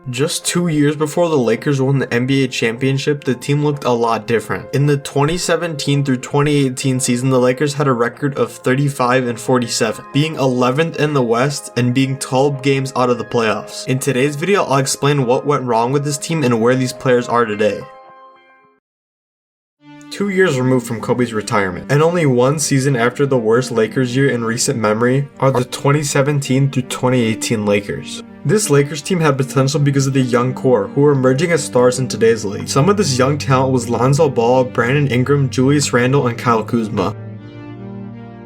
Just 2 years before the Lakers won the NBA championship, the team looked a lot different. In the 2017 through 2018 season, the Lakers had a record of 35-47, being 11th in the West and being 12 games out of the playoffs. In today's video, I'll explain what went wrong with this team and where these players are today. 2 years removed from Kobe's retirement, and only one season after the worst Lakers year in recent memory are the 2017 through 2018 Lakers. This Lakers team had potential because of the young core, who were emerging as stars in today's league. Some of this young talent was Lonzo Ball, Brandon Ingram, Julius Randle, and Kyle Kuzma.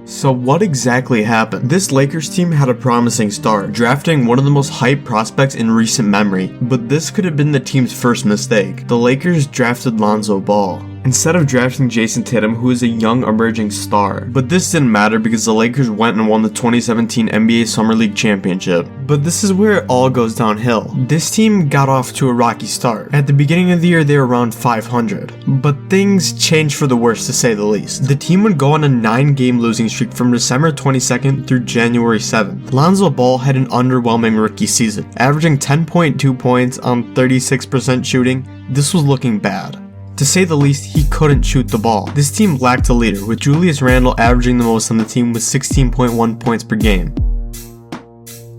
So what exactly happened? This Lakers team had a promising start, drafting one of the most hyped prospects in recent memory, but this could have been the team's first mistake. The Lakers drafted Lonzo Ball instead of drafting Jason Tatum, who is a young emerging star. But this didn't matter because the Lakers went and won the 2017 NBA Summer League Championship. But this is where it all goes downhill. This team got off to a rocky start. At the beginning of the year, they were around 500. But things changed for the worse, to say the least. The team would go on a 9-game losing streak from December 22nd through January 7th. Lonzo Ball had an underwhelming rookie season, averaging 10.2 points on 36% shooting. This was looking bad. To say the least, he couldn't shoot the ball. This team lacked a leader, with Julius Randle averaging the most on the team with 16.1 points per game.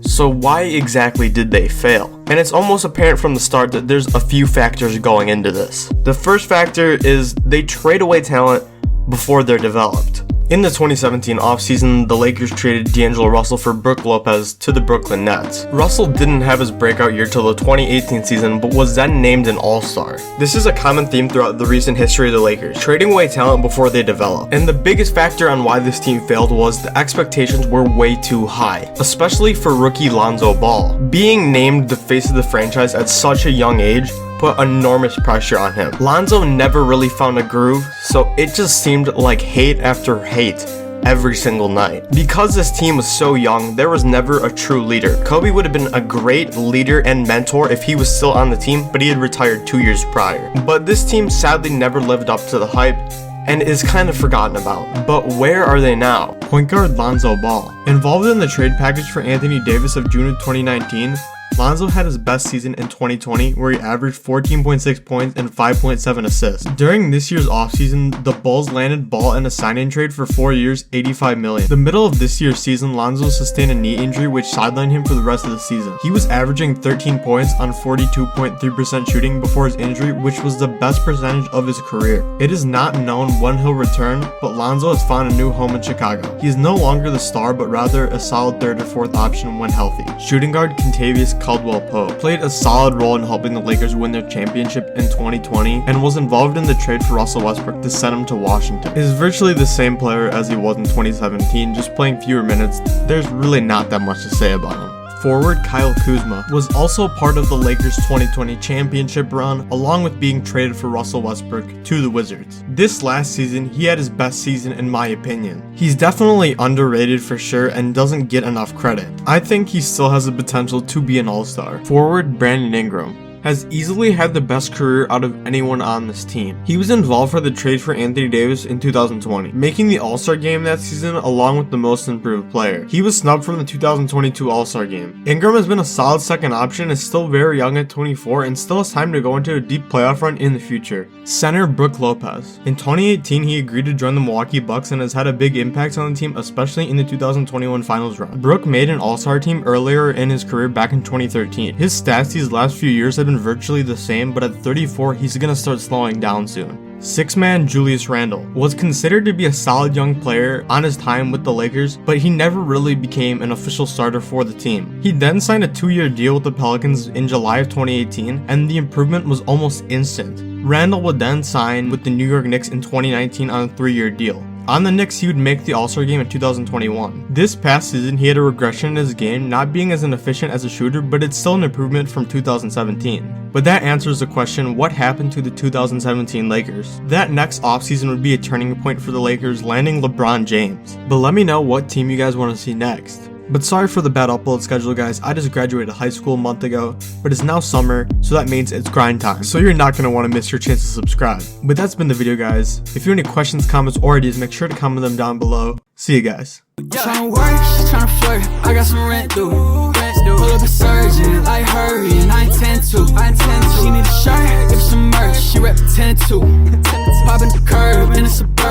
So why exactly did they fail? And it's almost apparent from the start that there's a few factors going into this. The first factor is they trade away talent before they're developed. In the 2017 offseason, the Lakers traded D'Angelo Russell for Brook Lopez to the Brooklyn Nets. Russell didn't have his breakout year till the 2018 season, but was then named an All-Star. This is a common theme throughout the recent history of the Lakers, trading away talent before they develop. And the biggest factor on why this team failed was the expectations were way too high, especially for rookie Lonzo Ball. Being named the face of the franchise at such a young age put enormous pressure on him. Lonzo never really found a groove, so it just seemed like hate after hate every single night. Because this team was so young, there was never a true leader. Kobe would have been a great leader and mentor if he was still on the team, but he had retired 2 years prior. But this team sadly never lived up to the hype and is kind of forgotten about. But where are they now? Point guard Lonzo Ball. Involved in the trade package for Anthony Davis of June of 2019, Lonzo had his best season in 2020, where he averaged 14.6 points and 5.7 assists. During this year's offseason, the Bulls landed Ball in a sign-in trade for 4 years, $85 million. The middle of this year's season, Lonzo sustained a knee injury which sidelined him for the rest of the season. He was averaging 13 points on 42.3% shooting before his injury, which was the best percentage of his career. It is not known when he'll return, but Lonzo has found a new home in Chicago. He is no longer the star, but rather a solid third or fourth option when healthy. Shooting guard Kentavious Caldwell-Pope played a solid role in helping the Lakers win their championship in 2020 and was involved in the trade for Russell Westbrook to send him to Washington. He is virtually the same player as he was in 2017, just playing fewer minutes. There's really not that much to say about him. Forward Kyle Kuzma was also part of the Lakers' 2020 championship run, along with being traded for Russell Westbrook to the Wizards. This last season, he had his best season in my opinion. He's definitely underrated for sure and doesn't get enough credit. I think he still has the potential to be an all-star. Forward Brandon Ingram has easily had the best career out of anyone on this team. He was involved for the trade for Anthony Davis in 2020, making the All-Star game that season along with the most improved player. He was snubbed from the 2022 All-Star game. Ingram has been a solid second option, is still very young at 24, and still has time to go into a deep playoff run in the future. Center Brook Lopez. In 2018, he agreed to join the Milwaukee Bucks and has had a big impact on the team, especially in the 2021 finals run. Brook made an All-Star team earlier in his career back in 2013. His stats these last few years have been virtually the same, but at 34 he's gonna start slowing down soon. Six-man Julius Randle was considered to be a solid young player on his time with the Lakers, but he never really became an official starter for the team. He then signed a 2-year deal with the Pelicans in July of 2018, and the improvement was almost instant. Randle would then sign with the New York Knicks in 2019 on a 3-year deal. On the Knicks, he would make the All-Star game in 2021. This past season, he had a regression in his game, not being as inefficient as a shooter, but it's still an improvement from 2017. But that answers the question, what happened to the 2017 Lakers? That next offseason would be a turning point for the Lakers, landing LeBron James. But let me know what team you guys want to see next. But sorry for the bad upload schedule, guys. I just graduated high school a month ago, but it's now summer, so that means it's grind time. So you're not going to want to miss your chance to subscribe. But that's been the video, guys. If you have any questions, comments, or ideas, make sure to comment them down below. See you guys. Tryna work, tryna flirt, I got some rent due. Pull up a surgeon, like hurry, and I intend to. to. She need a shirt, give her some merch. She rep 10 to. Poppin' the curb in a suburban.